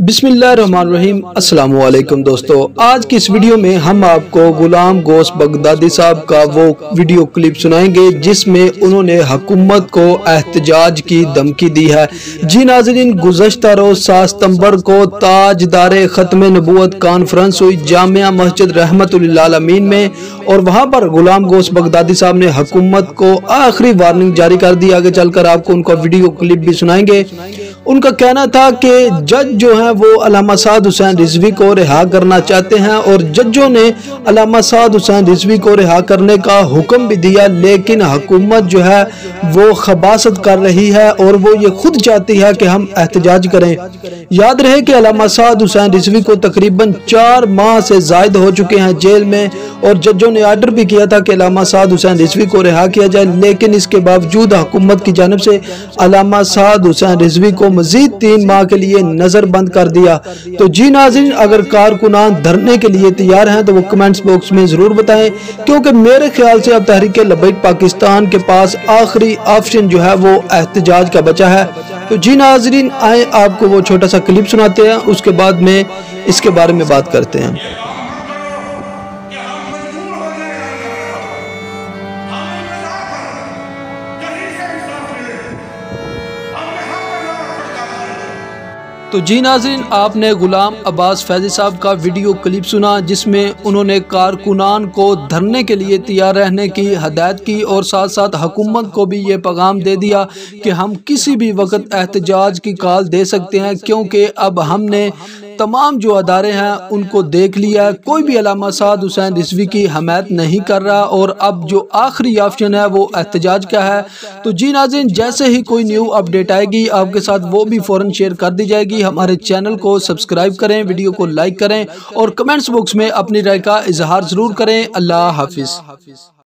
बिस्मिल्लाहिर्रहमानिर्रहीम। अस्सलाम वालेकुम दोस्तों, आज की इस वीडियो में हम आपको गुलाम गौस बगदादी साहब का वो वीडियो क्लिप सुनाएंगे जिसमें उन्होंने हुकूमत को एहतजाज की धमकी दी है। जी नाज़रीन, गुज़श्ता रोज 7 सितंबर को ताजदारे ख़त्म नबूवत कॉन्फ्रेंस हुई जामिया मस्जिद रहमतुल लिल आलमीन में, और वहाँ पर गुलाम गौस बगदादी साहब ने हुकूमत को आखिरी वार्निंग जारी कर दी। आगे चलकर आपको उनका वीडियो क्लिप भी सुनाएंगे। उनका कहना था कि जज जो हैं वो अल्लामा साद हुसैन रिजवी को रिहा करना चाहते हैं और जजों ने अल्लामा साद हुसैन रिजवी को रिहा करने का हुक्म भी दिया, लेकिन हुकूमत जो है वो खबासत कर रही है और वो ये खुद चाहती है कि हम एहतजाज करें। याद रहे कि अल्लामा साद हुसैन रिजवी को तकरीबन 4 माह से जायद हो चुके हैं जेल में, और जजों ने आर्डर भी किया था कि अल्लामा साद हुसैन रिजवी को रिहा किया जाए, लेकिन इसके बावजूद हुकूमत की जानिब से अल्लामा साद हुसैन रिजवी को मजीद 3 माह के लिए नजरबंद कर दिया। तो जी नाज़रीन, अगर कारकुनान धरने के लिए तैयार हैं तो वो कमेंट्स बॉक्स में जरूर बताएं, क्योंकि मेरे ख्याल से अब तहरीक लब्बैक पाकिस्तान के पास आखिरी ऑप्शन जो है वो एहतजाज का बचा है। तो जी नाज़रीन, आए आपको वो छोटा सा क्लिप सुनाते हैं, उसके बाद में इसके बारे में बात करते हैं। तो जी नाज़रीन, आपने गुलाम अब्बास फैज़ी साहब का वीडियो क्लिप सुना जिसमें उन्होंने कारकुनान को धरने के लिए तैयार रहने की हदायत की और साथ साथ हुकूमत को भी ये पैगाम दे दिया कि हम किसी भी वक्त एहतजाज की कॉल दे सकते हैं, क्योंकि अब हमने तमाम जो अदारे हैं उनको देख लिया है, कोई भी अल्लामा साद हुसैन रिजवी की हमायत नहीं कर रहा और अब जो आखिरी ऑप्शन है वो एहतजाज का है। तो जी नाज़रीन, जैसे ही कोई न्यू अपडेट आएगी आपके साथ वो भी फ़ौरन शेयर कर दी जाएगी। हमारे चैनल को सब्सक्राइब करें, वीडियो को लाइक करें और कमेंट्स बॉक्स में अपनी राय का इजहार ज़रूर करें। अल्लाह हाफिज़।